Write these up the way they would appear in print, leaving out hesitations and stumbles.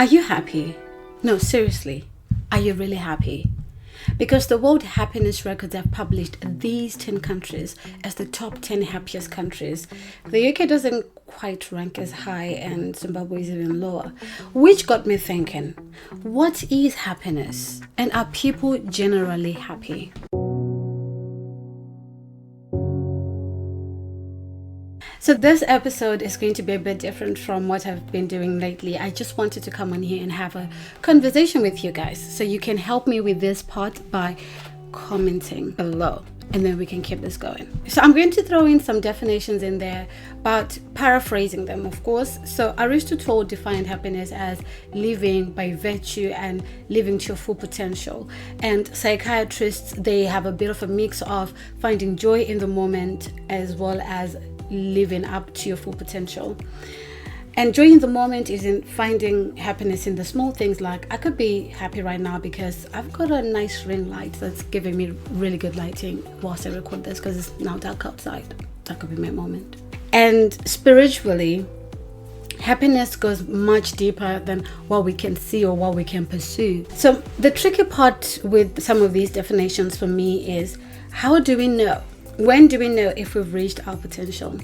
Are you happy? No, seriously, are you really happy? Because the World Happiness Records have published these 10 countries as the top 10 happiest countries. The UK doesn't quite rank as high and Zimbabwe is even lower, which got me thinking, what is happiness? And are people generally happy? So this episode is going to be a bit different from what I've been doing lately. I just wanted to come on here and have a conversation with you guys. So you can help me with this part by commenting below, and then we can keep this going. So I'm going to throw in some definitions in there, but paraphrasing them, of course. So Aristotle defined happiness as living by virtue and living to your full potential. And psychiatrists, they have a bit of a mix of finding joy in the moment as well as living up to your full potential. And joy in the moment is in finding happiness in the small things, like I could be happy right now because I've got a nice ring light that's giving me really good lighting whilst I record this because it's now dark outside. That could be my moment. And spiritually, happiness goes much deeper than what we can see or what we can pursue. So the tricky part with some of these definitions for me is, how do we know? When do we know if we've reached our potential?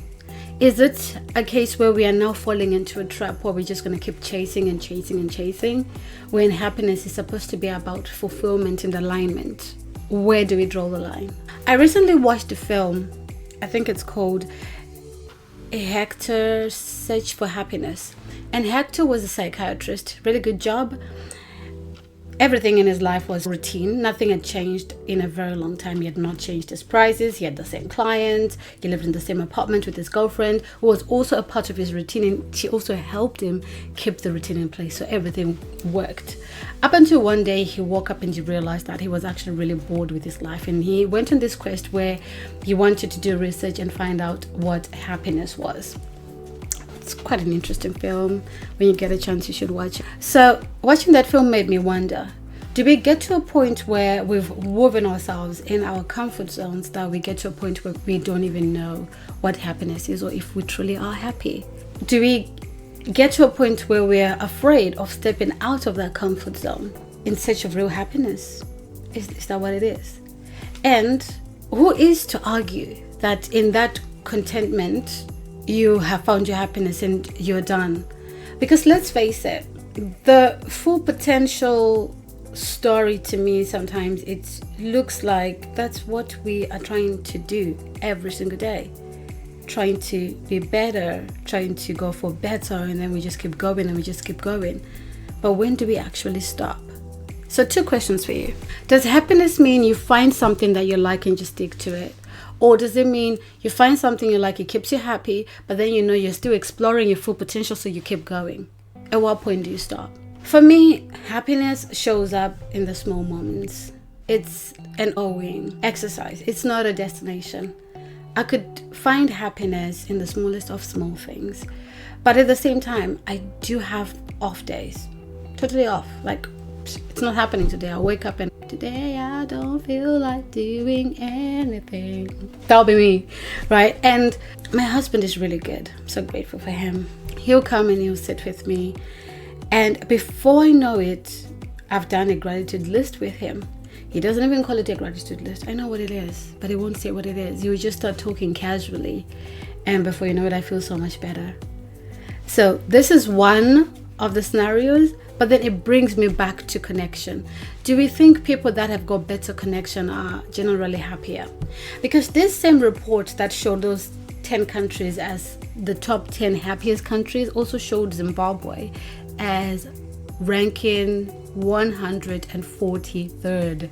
Is it a case where we are now falling into a trap where we're just going to keep chasing and chasing and chasing, when happiness is supposed to be about fulfillment and alignment? Where do we draw the line? I recently watched a film, I think it's called A Hector's Search for Happiness. And Hector was a psychiatrist, really good job. Everything in his life was routine. Nothing had changed in a very long time. He had not changed his prices. He had the same clients. He lived in the same apartment with his girlfriend, who was also a part of his routine. And she also helped him keep the routine in place. So everything worked. Up until one day, he woke up and he realized that he was actually really bored with his life. And he went on this quest where he wanted to do research and find out what happiness was. It's quite an interesting film. When you get a chance, you should watch it. So watching that film made me wonder, do we get to a point where we've woven ourselves in our comfort zones that we get to a point where we don't even know what happiness is or if we truly are happy? Do we get to a point where we're afraid of stepping out of that comfort zone in search of real happiness? Is that what it is? And who is to argue that in that contentment you have found your happiness and you're done? Because let's face it, the full potential story to me, sometimes it looks like that's what we are trying to do every single day, trying to be better, trying to go for better, and then we just keep going and we just keep going. But when do we actually stop? So 2 questions for you. Does happiness mean you find something that you like and just stick to it? Or does it mean you find something you like, it keeps you happy, but then you know you're still exploring your full potential, so you keep going? At what point do you stop? For me, happiness shows up in the small moments. It's an ongoing exercise. It's not a destination. I could find happiness in the smallest of small things. But at the same time, I do have off days. Totally off. Like, it's not happening today. I wake up and today I don't feel like doing anything. That'll be me, right? And my husband is really good. I'm so grateful for him. He'll come and he'll sit with me. And before I know it, I've done a gratitude list with him. He doesn't even call it a gratitude list. I know what it is, but he won't say what it is. He will just start talking casually. And before you know it, I feel so much better. So this is one of the scenarios, but then it brings me back to connection. Do we think people that have got better connection are generally happier? Because this same report that showed those 10 countries as the top 10 happiest countries also showed Zimbabwe as ranking 143rd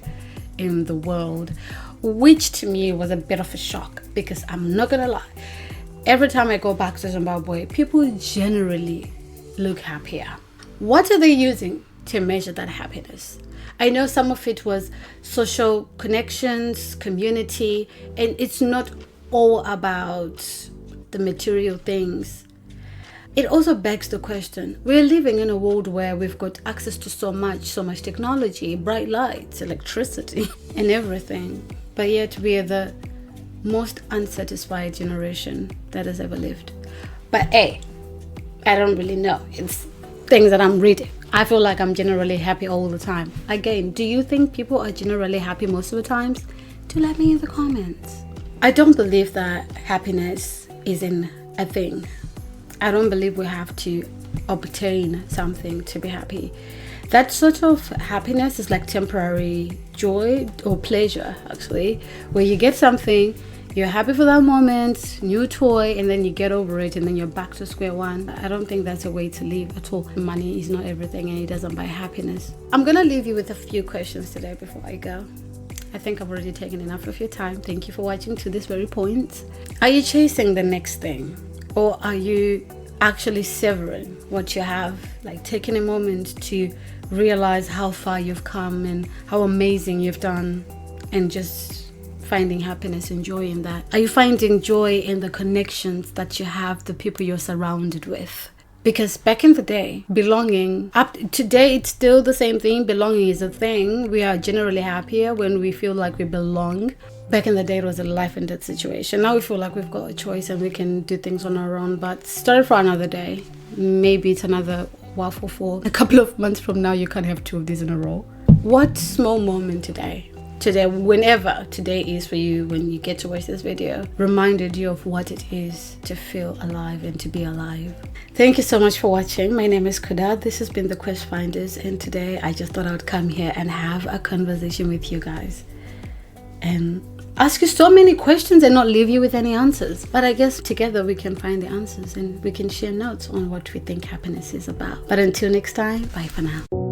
in the world, which to me was a bit of a shock, because I'm not gonna lie, every time I go back to Zimbabwe, people generally look happier. What are they using to measure that happiness? I know some of it was social connections, community, and it's not all about the material things. It also begs the question, we're living in a world where we've got access to so much technology, bright lights, electricity, and everything. But yet we are the most unsatisfied generation that has ever lived. But I don't really know. It's things that I'm reading. I feel like I'm generally happy all the time. Again, do you think people are generally happy most of the times? Do let me in the comments. I don't believe that happiness is in a thing. I don't believe we have to obtain something to be happy. That sort of happiness is like temporary joy or pleasure, actually, where you get something, you're happy for that moment, new toy, and then you get over it and then you're back to square one. I don't think that's a way to live at all. Money is not everything and it doesn't buy happiness. I'm gonna leave you with a few questions today before I go. I think I've already taken enough of your time. Thank you for watching to this very point. Are you chasing the next thing? Or are you actually savoring what you have? Like taking a moment to realize how far you've come and how amazing you've done, and just finding happiness and joy in that. Are you finding joy in the connections that you have, the people you're surrounded with? Because back in the day, belonging, up today it's still the same thing. Belonging is a thing. We are generally happier when we feel like we belong. Back in the day, it was a life and death situation. Now we feel like we've got a choice and we can do things on our own. But story for another day. Maybe it's another waffle for a couple of months from now. You can't have two of these in a row. What small moment today, whenever today is for you, when you get to watch this video, reminded you of what it is to feel alive and to be alive? Thank you so much for watching. My name is Kuda. This has been the Quest Finders, and today I just thought I would come here and have a conversation with you guys and ask you so many questions and not leave you with any answers. But I guess together we can find the answers and we can share notes on what we think happiness is about. But until next time, bye for now.